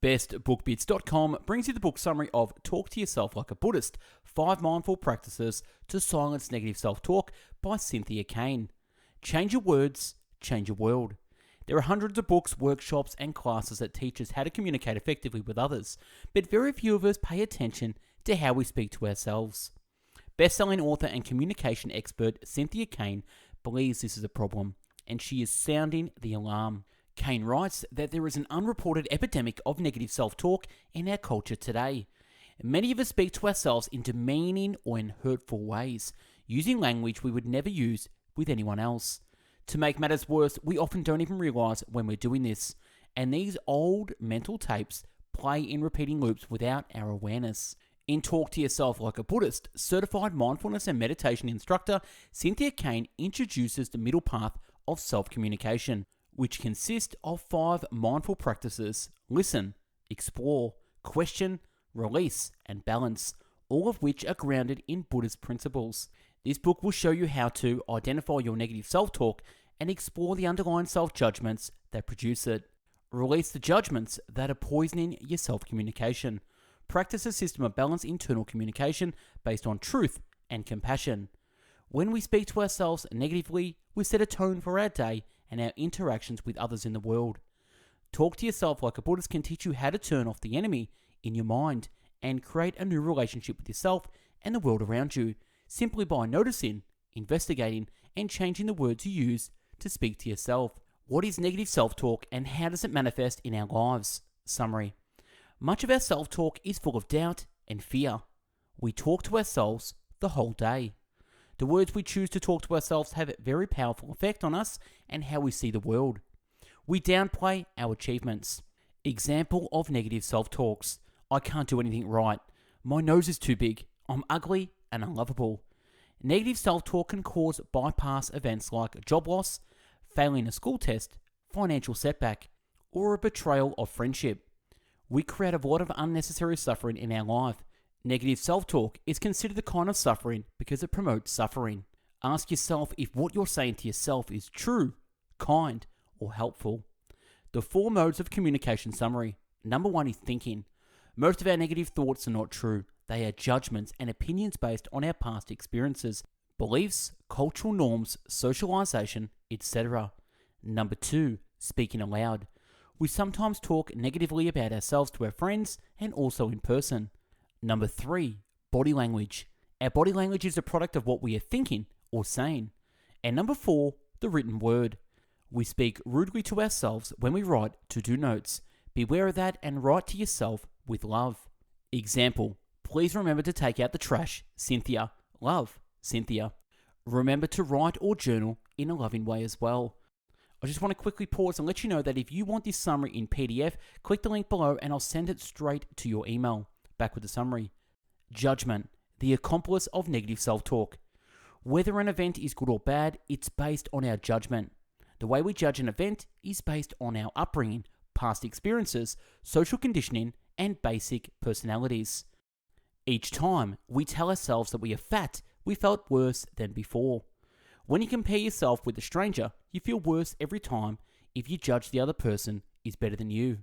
BestBookBits.com brings you the book summary of Talk to Yourself Like a Buddhist, 5 Mindful Practices to Silence Negative Self-Talk by Cynthia Kane. Change your words, change your world. There are hundreds of books, workshops, and classes that teach us how to communicate effectively with others, but very few of us pay attention to how we speak to ourselves. Best-selling author and communication expert Cynthia Kane believes this is a problem, and she is sounding the alarm. Kane writes that there is an unreported epidemic of negative self-talk in our culture today. Many of us speak to ourselves in demeaning or in hurtful ways, using language we would never use with anyone else. To make matters worse, we often don't even realize when we're doing this, and these old mental tapes play in repeating loops without our awareness. In Talk to Yourself Like a Buddhist, certified mindfulness and meditation instructor Cynthia Kane introduces the middle path of self-communication, which consists of 5 mindful practices: listen, explore, question, release, and balance, all of which are grounded in Buddhist principles. This book will show you how to identify your negative self-talk and explore the underlying self-judgments that produce it. Release the judgments that are poisoning your self-communication. Practice a system of balanced internal communication based on truth and compassion. When we speak to ourselves negatively, we set a tone for our day and our interactions with others in the world. Talk to Yourself Like a Buddhist can teach you how to turn off the enemy in your mind and create a new relationship with yourself and the world around you, simply by noticing, investigating, and changing the words you use to speak to yourself. What is negative self-talk and how does it manifest in our lives? Summary. Much of our self-talk is full of doubt and fear. We talk to ourselves the whole day. The words we choose to talk to ourselves have a very powerful effect on us and how we see the world. We downplay our achievements. Example of negative self-talks: I can't do anything right. My nose is too big. I'm ugly and unlovable. Negative self-talk can cause bypass events like job loss, failing a school test, financial setback, or a betrayal of friendship. We create a lot of unnecessary suffering in our life. Negative self-talk is considered the kind of suffering because it promotes suffering. Ask yourself if what you're saying to yourself is true, kind, or helpful. The 4 modes of communication summary. Number 1 is thinking. Most of our negative thoughts are not true. They are judgments and opinions based on our past experiences, beliefs, cultural norms, socialization, etc. Number 2, speaking aloud. We sometimes talk negatively about ourselves to our friends and also in person. Number 3, body language. Our body language is a product of what we are thinking or saying. And number 4, the written word. We speak rudely to ourselves when we write to-do notes. Beware of that and write to yourself with love. Example: please remember to take out the trash, Cynthia. Love, Cynthia. Remember to write or journal in a loving way as well. I just want to quickly pause and let you know that if you want this summary in PDF, click the link below and I'll send it straight to your email. Back with the summary. Judgment, the accomplice of negative self-talk. Whether an event is good or bad, it's based on our judgment. The way we judge an event is based on our upbringing, past experiences, social conditioning, and basic personalities. Each time we tell ourselves that we are fat, we felt worse than before. When you compare yourself with a stranger, you feel worse every time if you judge the other person is better than you.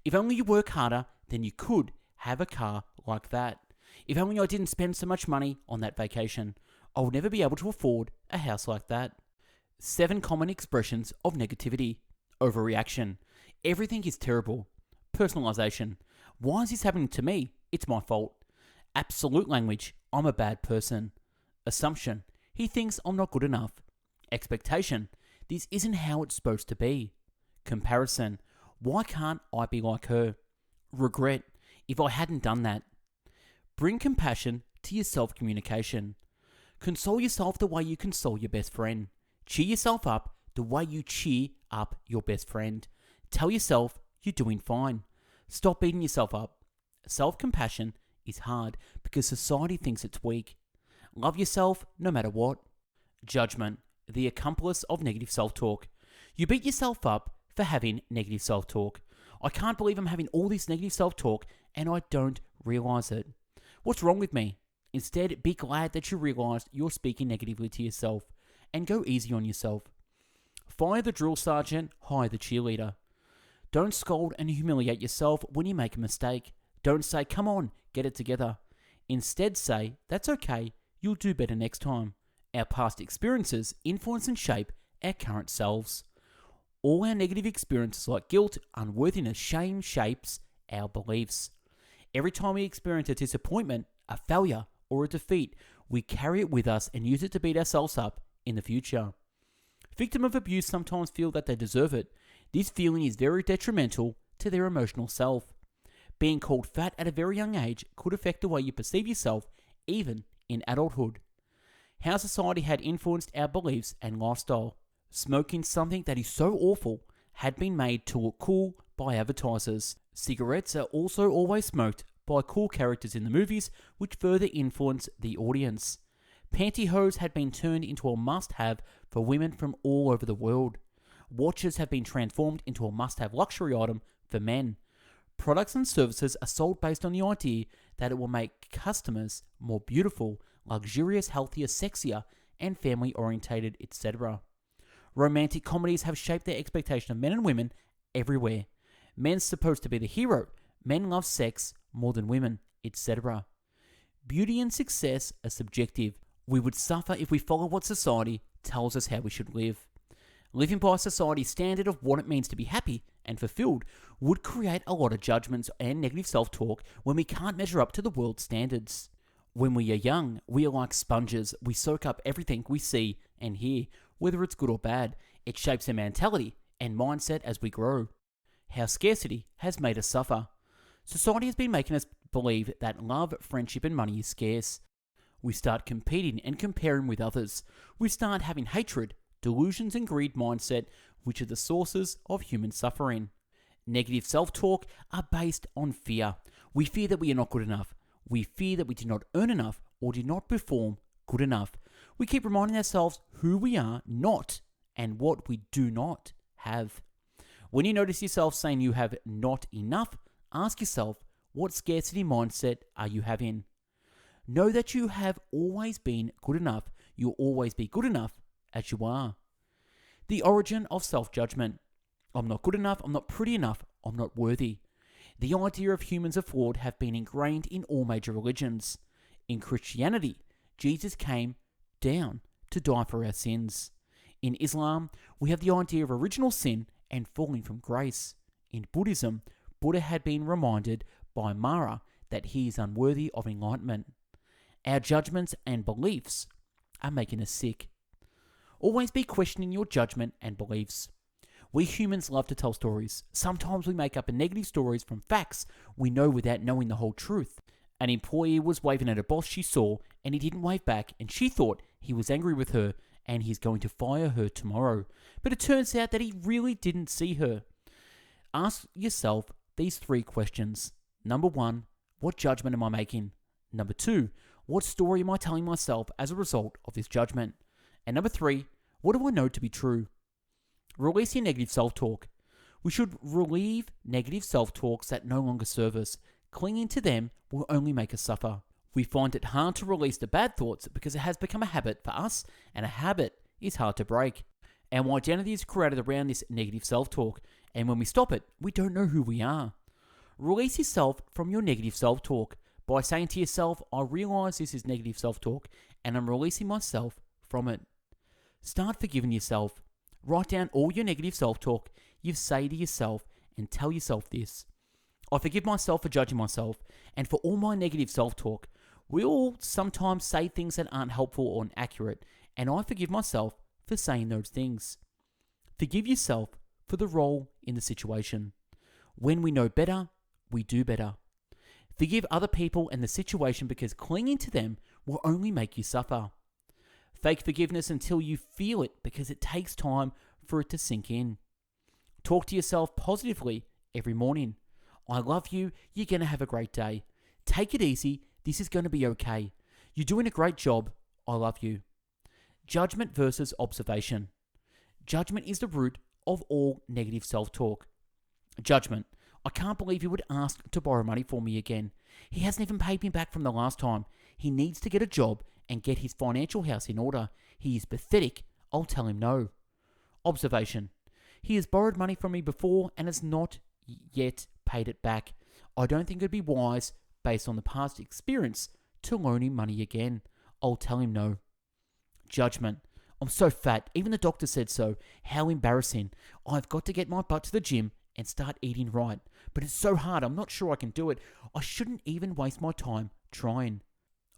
If only you work harder, then you could have a car like that. If only I didn't spend so much money on that vacation, I would never be able to afford a house like that. 7 common expressions of negativity. Overreaction. Everything is terrible. Personalization. Why is this happening to me? It's my fault. Absolute language. I'm a bad person. Assumption. He thinks I'm not good enough. Expectation. This isn't how it's supposed to be. Comparison. Why can't I be like her? Regret. If I hadn't done that. Bring compassion to your self-communication. Console yourself the way you console your best friend. Cheer yourself up the way you cheer up your best friend. Tell yourself you're doing fine. Stop beating yourself up. Self-compassion is hard because society thinks it's weak. Love yourself no matter what. Judgment, the accomplice of negative self-talk. You beat yourself up for having negative self-talk. I can't believe I'm having all this negative self-talk and I don't realize it. What's wrong with me? Instead, be glad that you realized you're speaking negatively to yourself and go easy on yourself. Fire the drill sergeant, hire the cheerleader. Don't scold and humiliate yourself when you make a mistake. Don't say, come on, get it together. Instead say, that's okay, you'll do better next time. Our past experiences influence and shape our current selves. All our negative experiences like guilt, unworthiness, shame shapes our beliefs. Every time we experience a disappointment, a failure, or a defeat, we carry it with us and use it to beat ourselves up in the future. Victims of abuse sometimes feel that they deserve it. This feeling is very detrimental to their emotional self. Being called fat at a very young age could affect the way you perceive yourself, even in adulthood. How society had influenced our beliefs and lifestyle. Smoking something that is so awful had been made to look cool by advertisers. Cigarettes are also always smoked by cool characters in the movies, which further influence the audience. Pantyhose had been turned into a must-have for women from all over the world. Watches have been transformed into a must-have luxury item for men. Products and services are sold based on the idea that it will make customers more beautiful, luxurious, healthier, sexier, and family-orientated, etc. Romantic comedies have shaped their expectation of men and women everywhere. Men's supposed to be the hero. Men love sex more than women, etc. Beauty and success are subjective. We would suffer if we follow what society tells us how we should live. Living by society's standard of what it means to be happy and fulfilled would create a lot of judgments and negative self-talk when we can't measure up to the world's standards. When we are young, we are like sponges. We soak up everything we see and hear, whether it's good or bad. It shapes our mentality and mindset as we grow. How scarcity has made us suffer. Society has been making us believe that love, friendship, and money is scarce. We start competing and comparing with others. We start having hatred, delusions, and greed mindset, which are the sources of human suffering. Negative self-talk are based on fear. We fear that we are not good enough. We fear that we did not earn enough or did not perform good enough. We keep reminding ourselves who we are not and what we do not have. When you notice yourself saying you have not enough, ask yourself, what scarcity mindset are you having? Know that you have always been good enough. You'll always be good enough as you are. The origin of self-judgment. I'm not good enough, I'm not pretty enough, I'm not worthy. The idea of humans are flawed have been ingrained in all major religions. In Christianity, Jesus came down to die for our sins. In Islam, we have the idea of original sin and falling from grace. In Buddhism, Buddha had been reminded by Mara that he is unworthy of enlightenment. Our judgments and beliefs are making us sick. Always be questioning your judgment and beliefs. We humans love to tell stories. Sometimes we make up negative stories from facts we know without knowing the whole truth. An employee was waving at a boss she saw and he didn't wave back, and she thought he was angry with her and he's going to fire her tomorrow. But it turns out that he really didn't see her. Ask yourself these 3 questions. Number 1, what judgment am I making? Number 2, what story am I telling myself as a result of this judgment? And number 3, what do I know to be true? Release your negative self-talk. We should relieve negative self-talks that no longer serve us. Clinging to them will only make us suffer. We find it hard to release the bad thoughts because it has become a habit for us, and a habit is hard to break. Our identity is created around this negative self-talk, and when we stop it, we don't know who we are. Release yourself from your negative self-talk by saying to yourself, I realize this is negative self-talk, and I'm releasing myself from it. Start forgiving yourself. Write down all your negative self-talk you say to yourself and tell yourself this. I forgive myself for judging myself and for all my negative self-talk. We all sometimes say things that aren't helpful or inaccurate, and I forgive myself for saying those things. Forgive yourself for the role in the situation. When we know better, we do better. Forgive other people and the situation because clinging to them will only make you suffer. Fake forgiveness until you feel it because it takes time for it to sink in. Talk to yourself positively every morning. I love you. You're going to have a great day. Take it easy. This is going to be okay. You're doing a great job. I love you. Judgment versus observation. Judgment is the root of all negative self-talk. Judgment. I can't believe he would ask to borrow money from me again. He hasn't even paid me back from the last time. He needs to get a job and get his financial house in order. He is pathetic. I'll tell him no. Observation. He has borrowed money from me before and has not yet paid it back. I don't think it'd be wise, based on the past experience, to loan him money again. I'll tell him no. Judgment. I'm so fat, even the doctor said so. How embarrassing. I've got to get my butt to the gym and start eating right. But it's so hard, I'm not sure I can do it. I shouldn't even waste my time trying.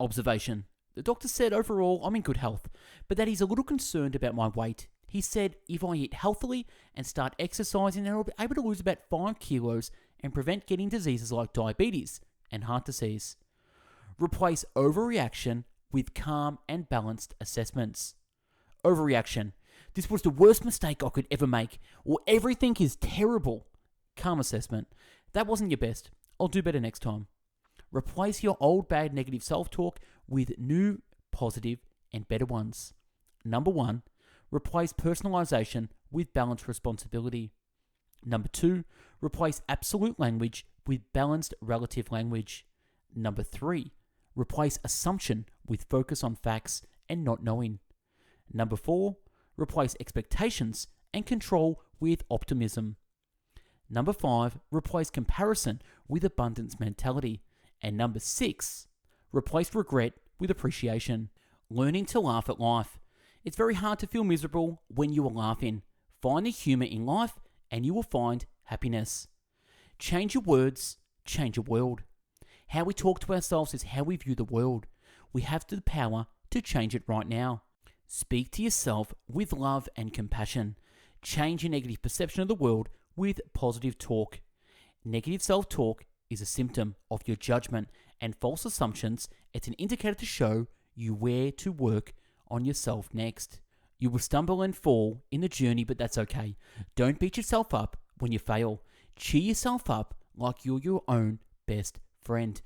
Observation. The doctor said overall I'm in good health, but that he's a little concerned about my weight. He said if I eat healthily and start exercising, then I'll be able to lose about 5 kilos and prevent getting diseases like diabetes and heart disease. Replace overreaction with calm and balanced assessments. Overreaction. This was the worst mistake I could ever make, or everything is terrible. Calm assessment. That wasn't your best. I'll do better next time. Replace your old bad negative self-talk with new positive and better ones. Number 1, replace personalization with balanced responsibility. Number 2, replace absolute language with balanced relative language. Number 3, replace assumption with focus on facts and not knowing. Number 4, replace expectations and control with optimism. Number 5, replace comparison with abundance mentality. And number 6, replace regret with appreciation. Learning to laugh at life. It's very hard to feel miserable when you are laughing. Find the humor in life and you will find happiness. Change your words, change your world. How we talk to ourselves is how we view the world. We have the power to change it right now. Speak to yourself with love and compassion. Change your negative perception of the world with positive talk. Negative self-talk is a symptom of your judgment and false assumptions. It's an indicator to show you where to work on yourself next. You will stumble and fall in the journey, but that's okay. Don't beat yourself up when you fail. Cheer yourself up like you're your own best friend.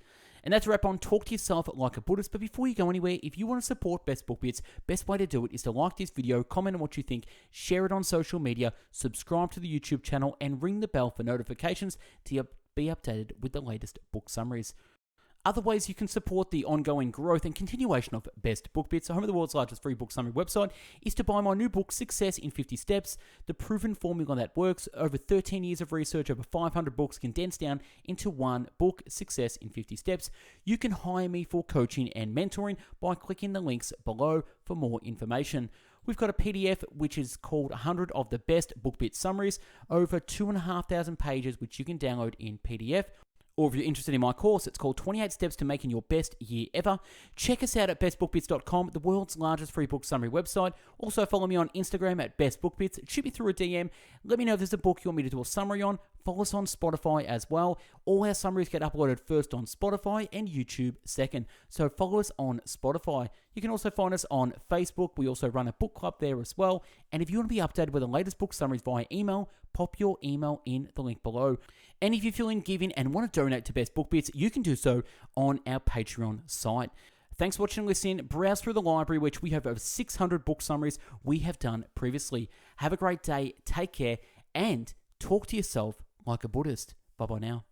And that's a wrap on Talk to Yourself Like a Buddhist. But before you go anywhere, if you want to support Best Book Bits, best way to do it is to like this video, comment on what you think, share it on social media, subscribe to the YouTube channel, and ring the bell for notifications to be updated with the latest book summaries. Other ways you can support the ongoing growth and continuation of Best Book Bits, home of the world's largest free book summary website, is to buy my new book, Success in 50 Steps, the proven formula that works. Over 13 years of research, over 500 books condensed down into one book, Success in 50 Steps. You can hire me for coaching and mentoring by clicking the links below for more information. We've got a PDF which is called 100 of the Best Book Bit Summaries, over 2,500 pages which you can download in PDF. Or if you're interested in my course, it's called 28 Steps to Making Your Best Year Ever. Check us out at bestbookbits.com, the world's largest free book summary website. Also follow me on Instagram at bestbookbits. Shoot me through a DM. Let me know if there's a book you want me to do a summary on. Follow us on Spotify as well. All our summaries get uploaded first on Spotify and YouTube second. So follow us on Spotify. You can also find us on Facebook. We also run a book club there as well. And if you want to be updated with the latest book summaries via email, pop your email in the link below. And if you're feeling giving and want to donate to Best Book Bits, you can do so on our Patreon site. Thanks for watching and listening. Browse through the library, which we have over 600 book summaries we have done previously. Have a great day, take care, and talk to yourself like a Buddhist. Bye-bye now.